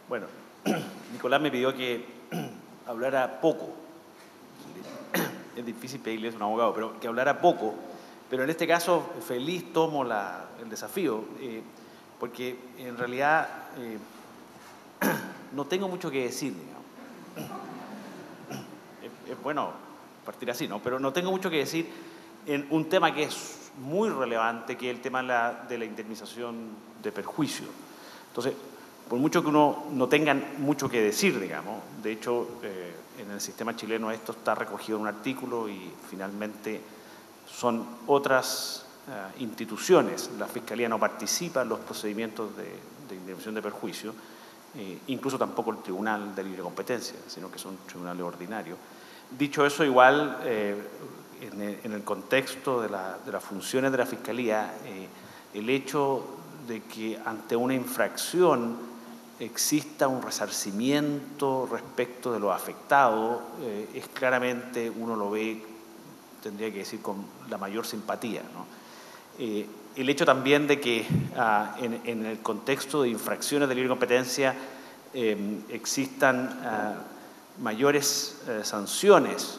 Bueno, Nicolás me pidió que hablara poco. Es difícil pedirle eso a un abogado, pero que hablara poco. Pero en este caso, feliz tomo el desafío, porque en realidad no tengo mucho que decir, digamos. Es bueno partir así, ¿no? Pero no tengo mucho que decir en un tema que es muy relevante, que es el tema de la indemnización de perjuicio. Entonces, por mucho que uno no tenga mucho que decir, digamos, de hecho, en el sistema chileno esto está recogido en un artículo y finalmente son otras instituciones. La Fiscalía no participa en los procedimientos de indemnización de perjuicio, incluso tampoco el Tribunal de Libre Competencia, sino que son tribunales ordinarios. Dicho eso, igual, en el contexto de las funciones de la Fiscalía, el hecho de que ante una infracción exista un resarcimiento respecto de los afectados, es claramente, uno lo ve, tendría que decir, con la mayor simpatía, ¿no? El hecho también de que en el contexto de infracciones de libre competencia existan mayores sanciones,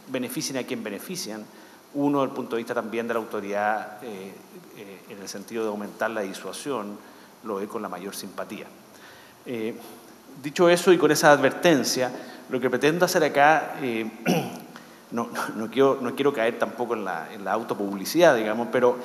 beneficien a quien benefician, uno, desde el punto de vista también de la autoridad, en el sentido de aumentar la disuasión, lo ve con la mayor simpatía. Dicho eso y con esa advertencia, lo que pretendo hacer acá, no quiero caer tampoco en la autopublicidad, digamos, pero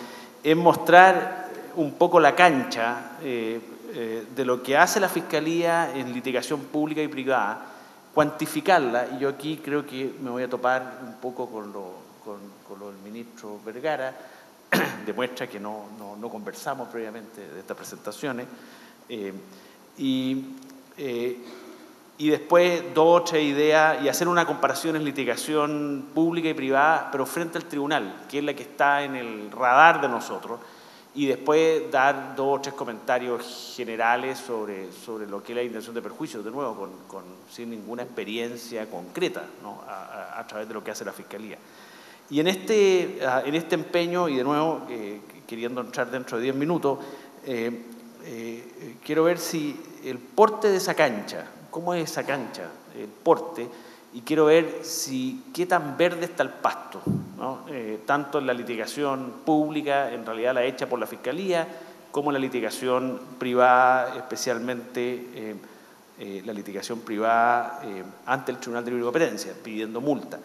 es mostrar un poco la cancha de lo que hace la Fiscalía en litigación pública y privada, cuantificarla, y yo aquí creo que me voy a topar un poco con lo del ministro Vergara, demuestra que no conversamos previamente de estas presentaciones, y después dos o tres ideas y hacer una comparación en litigación pública y privada, pero frente al tribunal, que es la que está en el radar de nosotros, y después dar dos o tres comentarios generales sobre lo que es la indemnización de perjuicios, de nuevo, sin ninguna experiencia concreta, ¿no? a través de lo que hace la Fiscalía. Y en este empeño, y de nuevo, queriendo entrar dentro de 10 minutos, quiero ver si el porte de esa cancha, cómo es esa cancha, el porte, y quiero ver qué tan verde está el pasto, ¿no? Tanto en la litigación pública, en realidad la hecha por la Fiscalía, como en la litigación privada, especialmente la litigación privada ante el Tribunal de Libre Competencia, pidiendo multa.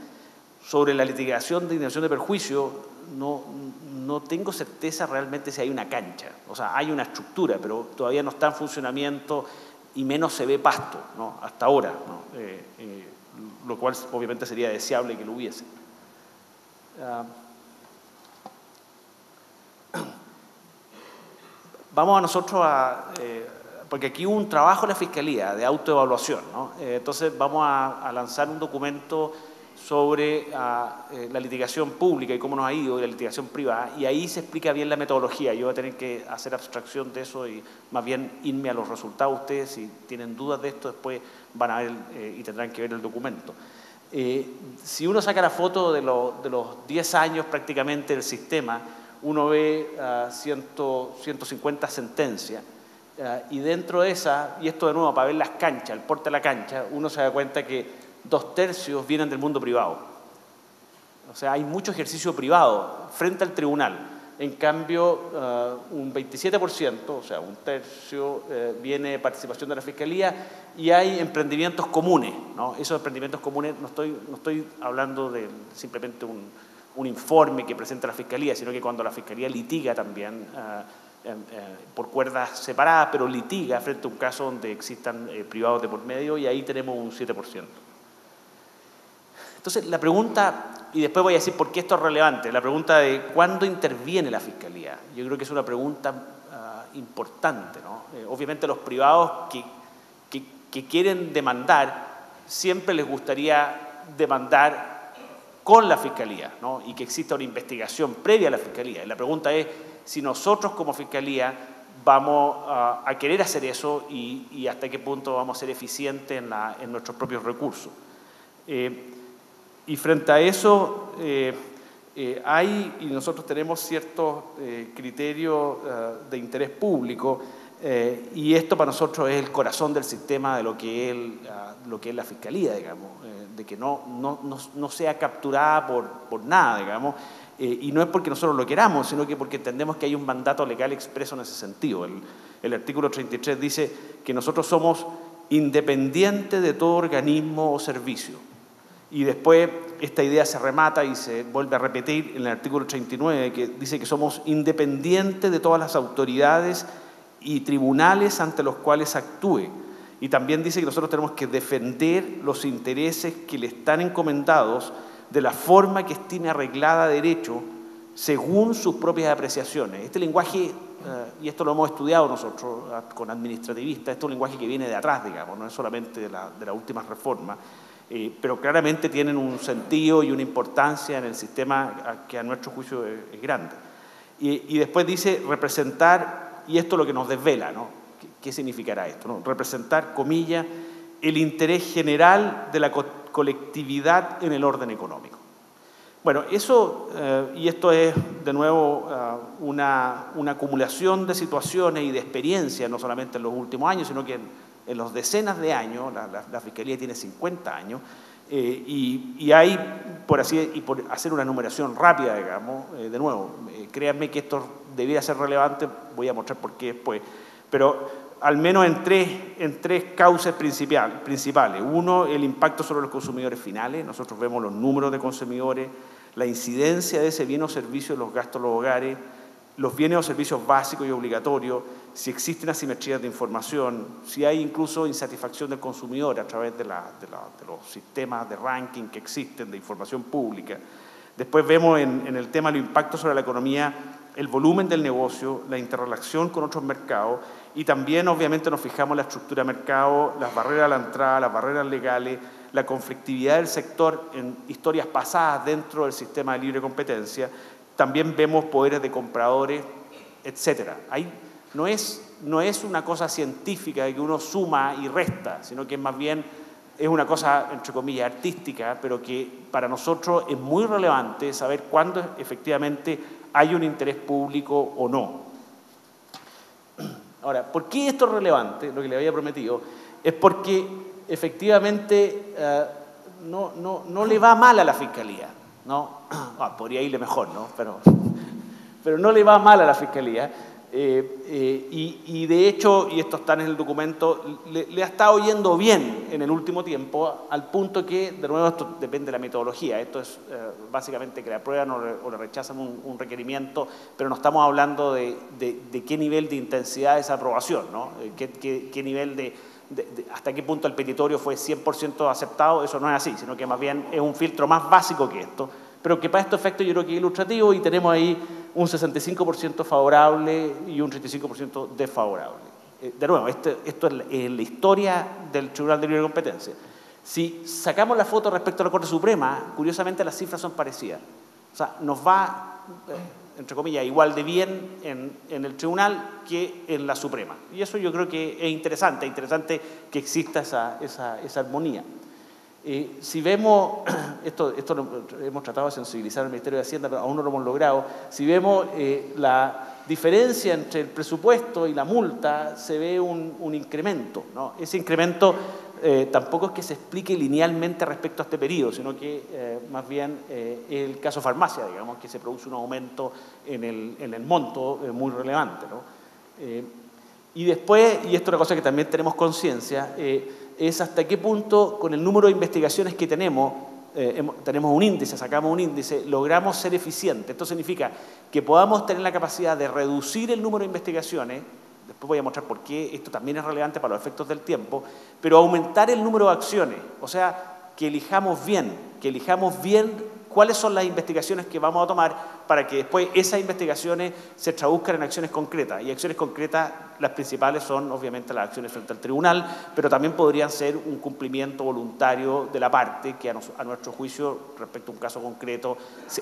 Sobre la litigación de indemnización de perjuicio, no tengo certeza realmente si hay una cancha. O sea, hay una estructura, pero todavía no está en funcionamiento y menos se ve pasto, ¿no? Hasta ahora, ¿no? Lo cual obviamente sería deseable que lo hubiese. Vamos a nosotros porque aquí hubo un trabajo en la Fiscalía de autoevaluación, ¿no? Entonces vamos a lanzar un documento sobre la litigación pública y cómo nos ha ido, y la litigación privada, y ahí se explica bien la metodología. Yo voy a tener que hacer abstracción de eso y más bien irme a los resultados. Ustedes, si tienen dudas de esto, después van a ver y tendrán que ver el documento. Si uno saca la foto de los 10 años prácticamente del sistema, uno ve 150 sentencias, y dentro de esa, y esto de nuevo para ver las canchas, el porte de la cancha, uno se da cuenta que 2/3 vienen del mundo privado. O sea, hay mucho ejercicio privado frente al tribunal. En cambio, un 27%, o sea, un tercio, viene de participación de la Fiscalía, y hay emprendimientos comunes, ¿no? Esos emprendimientos comunes, no estoy hablando de simplemente un informe que presenta la Fiscalía, sino que cuando la Fiscalía litiga también, por cuerdas separadas, pero litiga frente a un caso donde existan privados de por medio, y ahí tenemos un 7%. Entonces, la pregunta, y después voy a decir por qué esto es relevante, la pregunta de cuándo interviene la Fiscalía, yo creo que es una pregunta importante, ¿no? Obviamente los privados que quieren demandar, siempre les gustaría demandar con la Fiscalía, ¿no? Y que exista una investigación previa a la Fiscalía. Y la pregunta es si nosotros como Fiscalía vamos a querer hacer eso y hasta qué punto vamos a ser eficientes en nuestros propios recursos. Y frente a eso, y nosotros tenemos ciertos criterios de interés público, Y esto para nosotros es el corazón del sistema de lo que es la Fiscalía, digamos, de que no sea capturada por nada, digamos, y no es porque nosotros lo queramos, sino que porque entendemos que hay un mandato legal expreso en ese sentido. El artículo 33 dice que nosotros somos independientes de todo organismo o servicio. Y después esta idea se remata y se vuelve a repetir en el artículo 39, que dice que somos independientes de todas las autoridades y tribunales ante los cuales actúe. Y también dice que nosotros tenemos que defender los intereses que le están encomendados de la forma que estime arreglada derecho según sus propias apreciaciones. Este lenguaje, y esto lo hemos estudiado nosotros con administrativistas, esto es un lenguaje que viene de atrás, digamos, no es solamente de la última reforma, pero claramente tienen un sentido y una importancia en el sistema que a nuestro juicio es grande. Y después dice representar, y esto es lo que nos desvela, ¿no? ¿Qué significará esto, no? Representar, comillas, el interés general de la colectividad en el orden económico. Bueno, eso, y esto es de nuevo una acumulación de situaciones y de experiencias, no solamente en los últimos años, sino que en los decenas de años. La Fiscalía tiene 50 años, y hay, por hacer una enumeración rápida, digamos, de nuevo, créanme que esto debiera ser relevante, voy a mostrar por qué después, pero al menos en tres causas principales. Uno, el impacto sobre los consumidores finales. Nosotros vemos los números de consumidores, la incidencia de ese bien o servicio en los gastos de los hogares, los bienes o servicios básicos y obligatorios, si existen asimetrías de información, si hay incluso insatisfacción del consumidor a través de los sistemas de ranking que existen de información pública. Después vemos en el tema del impacto sobre la economía, el volumen del negocio, la interrelación con otros mercados, y también obviamente nos fijamos en la estructura de mercado, las barreras a la entrada, las barreras legales, la conflictividad del sector en historias pasadas dentro del sistema de libre competencia. También vemos poderes de compradores, etc. Ahí no es una cosa científica de que uno suma y resta, sino que más bien es una cosa, entre comillas, artística, pero que para nosotros es muy relevante saber cuándo efectivamente hay un interés público o no. Ahora, ¿por qué esto es relevante? Lo que le había prometido es porque efectivamente no le va mal a la Fiscalía, ¿no? Podría irle mejor, ¿no? Pero no le va mal a la Fiscalía. Y de hecho, y esto está en el documento, le ha estado yendo bien en el último tiempo, al punto que, de nuevo, esto depende de la metodología. Esto es básicamente que le aprueban o le rechazan un requerimiento, pero no estamos hablando de qué nivel de intensidad de esa aprobación, ¿no? Qué nivel hasta qué punto el petitorio fue 100% aceptado. Eso no es así, sino que más bien es un filtro más básico que esto, pero que para estos efectos yo creo que es ilustrativo, y tenemos ahí un 65% favorable y un 35% desfavorable. De nuevo, esto es la historia del Tribunal de Libre Competencia. Si sacamos la foto respecto a la Corte Suprema, curiosamente las cifras son parecidas. O sea, nos va, entre comillas, igual de bien en el Tribunal que en la Suprema. Y eso yo creo que es interesante que exista esa armonía. Si vemos, esto hemos tratado de sensibilizar al Ministerio de Hacienda, pero aún no lo hemos logrado. Si vemos la diferencia entre el presupuesto y la multa, se ve un incremento, ¿no? Ese incremento tampoco es que se explique linealmente respecto a este periodo, sino que más bien es el caso farmacia, digamos, que se produce un aumento en el monto muy relevante, ¿no? Y después, y esto es una cosa que también tenemos conciencia, es hasta qué punto, con el número de investigaciones que tenemos un índice, sacamos un índice, logramos ser eficientes. Esto significa que podamos tener la capacidad de reducir el número de investigaciones, después voy a mostrar por qué esto también es relevante para los efectos del tiempo, pero aumentar el número de acciones, o sea, que elijamos bien cuáles son las investigaciones que vamos a tomar para que después esas investigaciones se traduzcan en acciones concretas. Y acciones concretas, las principales son obviamente las acciones frente al tribunal, pero también podrían ser un cumplimiento voluntario de la parte que a nuestro juicio, respecto a un caso concreto,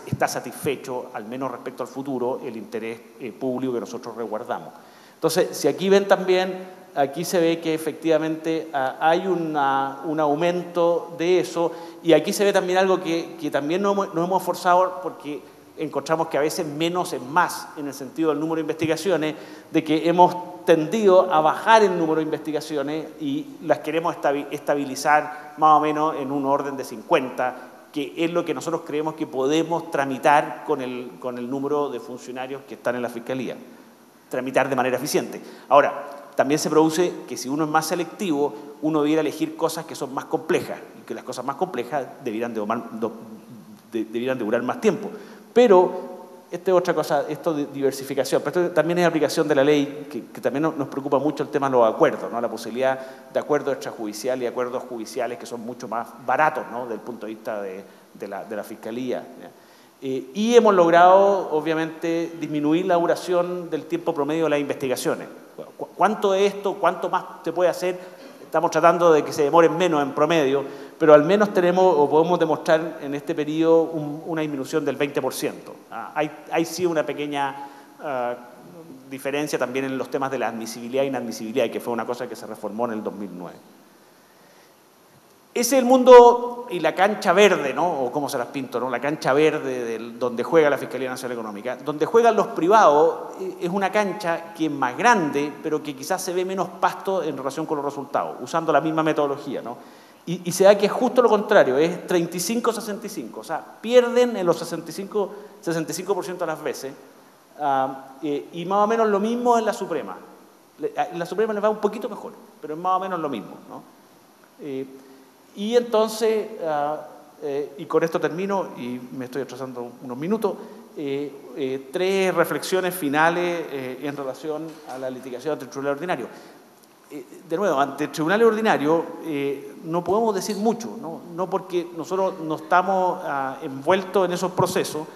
está satisfecho, al menos respecto al futuro, el interés público que nosotros resguardamos. Entonces, si aquí ven también, aquí se ve que efectivamente hay un aumento de eso, y aquí se ve también algo que también nos hemos esforzado, porque encontramos que a veces menos es más en el sentido del número de investigaciones, de que hemos tendido a bajar el número de investigaciones y las queremos estabilizar más o menos en un orden de 50, que es lo que nosotros creemos que podemos tramitar con el número de funcionarios que están en la Fiscalía, tramitar de manera eficiente. Ahora, también se produce que si uno es más selectivo, uno debiera elegir cosas que son más complejas, y que las cosas más complejas debieran de durar más tiempo. Pero esta es otra cosa, esto de diversificación, pero esto también es aplicación de la ley, que también nos preocupa mucho el tema de los acuerdos, ¿no? La posibilidad de acuerdos extrajudiciales y acuerdos judiciales que son mucho más baratos, ¿no? Desde el punto de vista de la Fiscalía. Y hemos logrado, obviamente, disminuir la duración del tiempo promedio de las investigaciones. ¿Cuánto es esto? ¿Cuánto más se puede hacer? Estamos tratando de que se demoren menos en promedio, pero al menos tenemos o podemos demostrar en este periodo una disminución del 20%. Hay sí una pequeña diferencia también en los temas de la admisibilidad e inadmisibilidad, que fue una cosa que se reformó en el 2009. Ese es el mundo y la cancha verde, ¿no? O cómo se las pinto, ¿no? La cancha verde donde juega la Fiscalía Nacional Económica. Donde juegan los privados es una cancha que es más grande, pero que quizás se ve menos pasto en relación con los resultados, usando la misma metodología, ¿no? Y se da que es justo lo contrario, es 35-65, o sea, pierden en los 65% de las veces, y más o menos lo mismo en la Suprema. En la Suprema les va un poquito mejor, pero es más o menos lo mismo, ¿no? Y entonces, y con esto termino, y me estoy atrasando unos minutos, 3 reflexiones finales en relación a la litigación ante el Tribunal Ordinario. De nuevo, ante el Tribunal Ordinario no podemos decir mucho, no porque nosotros no estamos envueltos en esos procesos,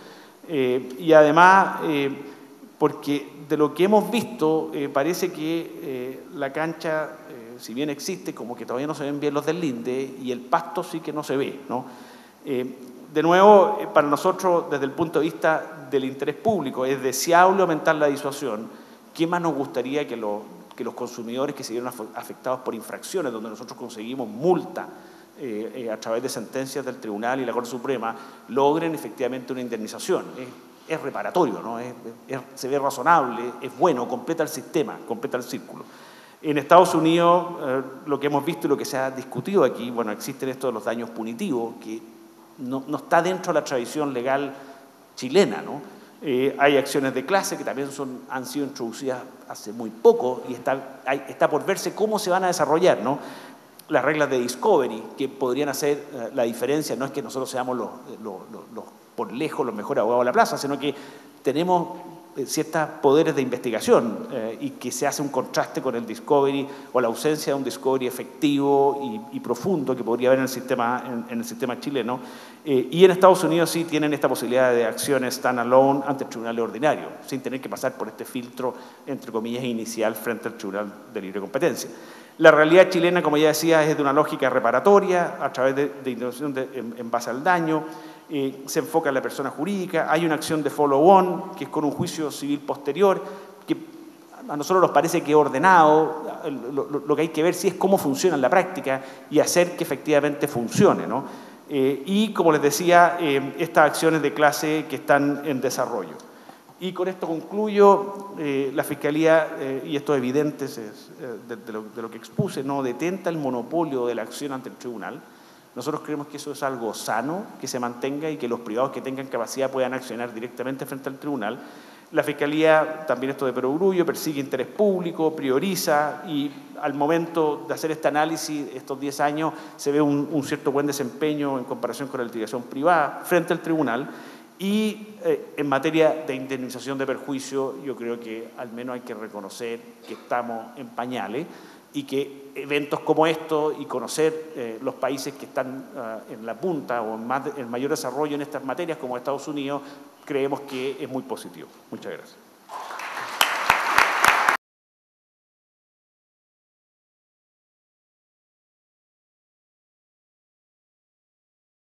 y además porque de lo que hemos visto parece que la cancha, si bien existe, como que todavía no se ven bien los deslinde, y el pasto sí que no se ve, ¿no? De nuevo, para nosotros, desde el punto de vista del interés público, es deseable aumentar la disuasión. ¿Qué más nos gustaría que los consumidores que se vieron afectados por infracciones, donde nosotros conseguimos multa a través de sentencias del Tribunal y la Corte Suprema, logren efectivamente una indemnización? Es reparatorio, ¿no? Se ve razonable, es bueno, completa el sistema, completa el círculo. En Estados Unidos, lo que hemos visto y lo que se ha discutido aquí, bueno, existen esto de los daños punitivos, que no está dentro de la tradición legal chilena, ¿no? Hay acciones de clase que también han sido introducidas hace muy poco y está por verse cómo se van a desarrollar, ¿no? Las reglas de discovery, que podrían hacer la diferencia. No es que nosotros seamos por lejos los mejores abogados de la plaza, sino que tenemos ciertos poderes de investigación y que se hace un contraste con el discovery o la ausencia de un discovery efectivo y profundo que podría haber en el sistema chileno. Y en Estados Unidos sí tienen esta posibilidad de acciones stand-alone ante el Tribunal Ordinario, sin tener que pasar por este filtro, entre comillas, inicial frente al Tribunal de Libre Competencia. La realidad chilena, como ya decía, es de una lógica reparatoria a través de indemnización en base al daño. Se enfoca en la persona jurídica, hay una acción de follow-on, que es con un juicio civil posterior, que a nosotros nos parece que es ordenado. Lo que hay que ver sí es cómo funciona en la práctica y hacer que efectivamente funcione, ¿no? Y como les decía, estas acciones de clase que están en desarrollo. Y con esto concluyo. La Fiscalía, y esto es evidente de lo que expuse, no detenta el monopolio de la acción ante el tribunal. Nosotros creemos que eso es algo sano, que se mantenga y que los privados que tengan capacidad puedan accionar directamente frente al tribunal. La Fiscalía, también esto de perogrullo, persigue interés público, prioriza, y al momento de hacer este análisis, estos 10 años, se ve un cierto buen desempeño en comparación con la litigación privada frente al tribunal. Y en materia de indemnización de perjuicio, yo creo que al menos hay que reconocer que estamos en pañales y que eventos como estos y conocer los países que están en la punta o en mayor desarrollo en estas materias como Estados Unidos, creemos que es muy positivo. Muchas gracias.